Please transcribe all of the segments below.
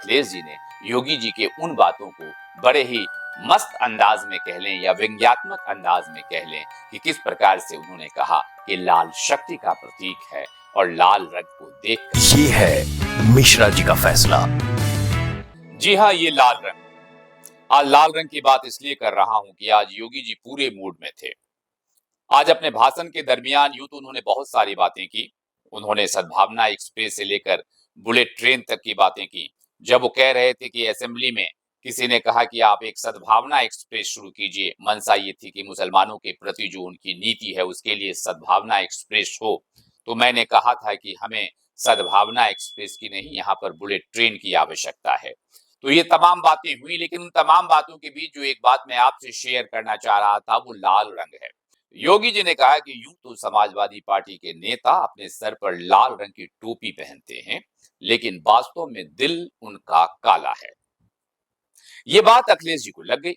अखिलेश जी ने योगी जी के उन बातों को बड़े ही मस्त अंदाज में कह लें या व्यंग्यात्मक अंदाज में कह लें कि किस प्रकार से उन्होंने कहा कि लाल शक्ति का प्रतीक है और लाल रंग को देखकर ये है मिश्रा जी का फैसला। जी हाँ, ये लाल रंग। आज लाल रंग की बात इसलिए कर रहा हूं कि आज योगी जी पूरे मूड में थे। आज अपने भाषण के दरमियान यूं तो उन्होंने बहुत सारी बातें की। उन्होंने सद्भावना एक्सप्रेस से लेकर बुलेट ट्रेन तक की बातें की। जब वो कह रहे थे कि असेंबली में किसी ने कहा कि आप एक सद्भावना एक्सप्रेस शुरू कीजिए, मंशा ये थी कि मुसलमानों के प्रति जो उनकी नीति है उसके लिए सद्भावना एक्सप्रेस हो, तो मैंने कहा था कि हमें सद्भावना एक्सप्रेस की नहीं, यहाँ पर बुलेट ट्रेन की आवश्यकता है। तो ये तमाम बातें हुई, लेकिन उन तमाम बातों के बीच जो एक बात मैं आपसे शेयर करना चाह रहा था वो लाल रंग है। योगी जी ने कहा कि यूं तो समाजवादी पार्टी के नेता अपने सर पर लाल रंग की टोपी पहनते हैं, लेकिन वास्तव में दिल उनका काला है। ये बात अखिलेश जी को लग गई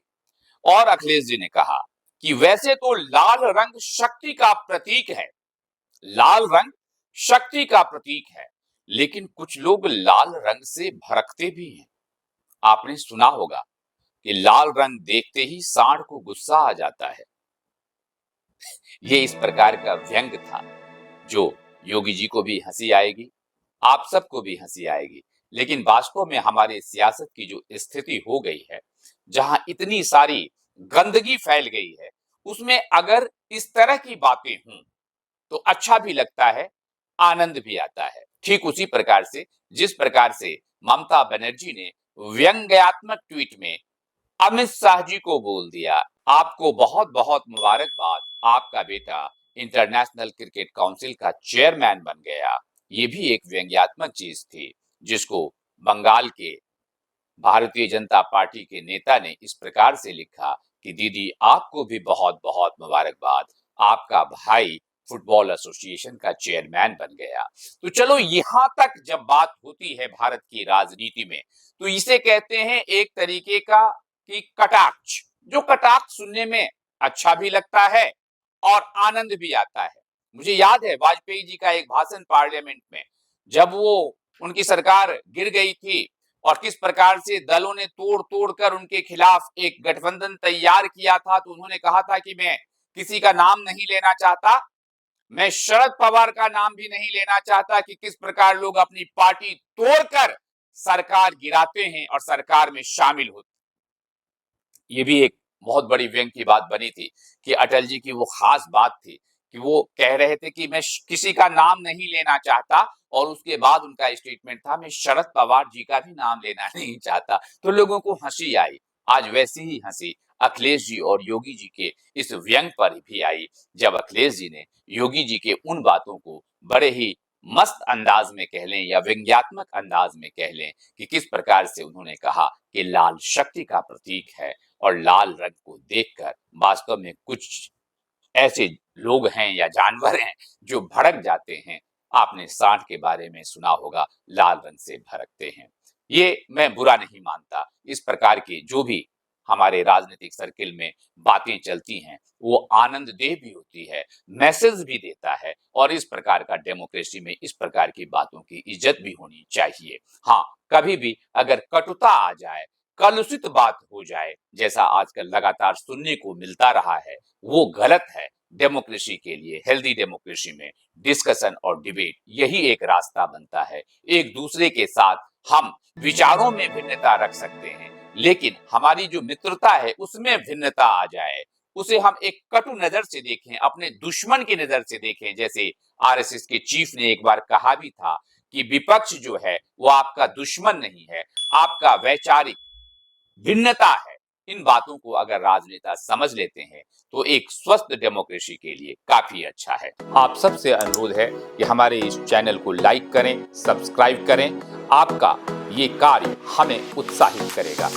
और अखिलेश जी ने कहा कि वैसे तो लाल रंग शक्ति का प्रतीक है, लाल रंग शक्ति का प्रतीक है, लेकिन कुछ लोग लाल रंग से भड़कते भी हैं। आपने सुना होगा कि लाल रंग देखते ही सांड को गुस्सा आ जाता है। ये इस प्रकार का व्यंग था जो योगी जी को भी हंसी आएगी, आप सबको भी हंसी आएगी, लेकिन वास्तव में हमारे सियासत की जो स्थिति हो गई है, जहां इतनी सारी गंदगी फैल गई है, उसमें अगर इस तरह की बातें हों तो अच्छा भी लगता है, आनंद भी आता है। ठीक उसी प्रकार से जिस प्रकार से ममता बनर्जी ने व्यंग्यात्मक ट्वीट में अमित शाह जी को बोल दिया, आपको बहुत बहुत मुबारकबाद, आपका बेटा इंटरनेशनल क्रिकेट काउंसिल का चेयरमैन बन गया। ये भी एक व्यंग्यात्मक चीज थी जिसको बंगाल के भारतीय जनता पार्टी के नेता ने इस प्रकार से लिखा कि दीदी आपको भी बहुत बहुत मुबारकबाद, आपका भाई फुटबॉल एसोसिएशन का चेयरमैन बन गया। तो चलो यहां तक जब बात होती है भारत की राजनीति में, तो इसे कहते हैं एक तरीके का कि कटाक्ष, जो कटाक्ष सुनने में अच्छा भी लगता है और आनंद भी आता है। मुझे याद है वाजपेयी जी का एक भाषण पार्लियामेंट में, जब वो उनकी सरकार गिर गई थी और किस प्रकार से दलों ने तोड़ तोड़ कर उनके खिलाफ एक गठबंधन तैयार किया था, तो उन्होंने कहा था कि मैं किसी का नाम नहीं लेना चाहता, मैं शरद पवार का नाम भी नहीं लेना चाहता कि किस प्रकार लोग अपनी पार्टी तोड़कर सरकार गिराते हैं और सरकार में शामिल होते। ये भी एक बहुत बड़ी व्यंग की बात बनी थी कि अटल जी की वो खास बात थी कि वो कह रहे थे कि मैं किसी का नाम नहीं लेना चाहता, और उसके बाद उनका स्टेटमेंट था मैं शरद पवार जी का भी नाम लेना नहीं चाहता। तो लोगों को हंसी आई। आज वैसी ही हंसी अखिलेश जी और योगी जी के इस व्यंग पर भी आई, जब अखिलेश जी ने योगी जी के उन बातों को बड़े ही मस्त अंदाज में कह लें या व्यंग्यात्मक अंदाज में कह लें कि किस प्रकार से उन्होंने कहा कि लाल शक्ति का प्रतीक है और लाल रंग को देखकर वास्तव में कुछ ऐसे लोग हैं या जानवर हैं जो भड़क जाते हैं। आपने सांड के बारे में सुना होगा, लाल रंग से भड़कते हैं। ये मैं बुरा नहीं मानता। इस प्रकार की जो भी हमारे राजनीतिक सर्किल में बातें चलती हैं वो आनंददेह भी होती है, मैसेज भी देता है, और इस प्रकार का डेमोक्रेसी में इस प्रकार की बातों की इज्जत भी होनी चाहिए। हाँ, कभी भी अगर कटुता आ जाए, कलुषित बात हो जाए, जैसा आजकल लगातार सुनने को मिलता रहा है, वो गलत है। डेमोक्रेसी के लिए, हेल्दी डेमोक्रेसी में डिस्कशन और डिबेट यही एक रास्ता बनता है। एक दूसरे के साथ हम विचारों में भिन्नता रख सकते हैं, लेकिन हमारी जो मित्रता है उसमें भिन्नता आ जाए, उसे हम एक कटु नजर से देखें, अपने दुश्मन की नजर से देखें। जैसे आरएसएस के चीफ ने एक बार कहा भी था कि विपक्ष जो है वो आपका दुश्मन नहीं है, आपका वैचारिक भिन्नता है। इन बातों को अगर राजनेता समझ लेते हैं तो एक स्वस्थ डेमोक्रेसी के लिए काफी अच्छा है। आप सबसे अनुरोध है कि हमारे इस चैनल को लाइक करें, सब्सक्राइब करें। आपका ये कार्य हमें उत्साहित करेगा।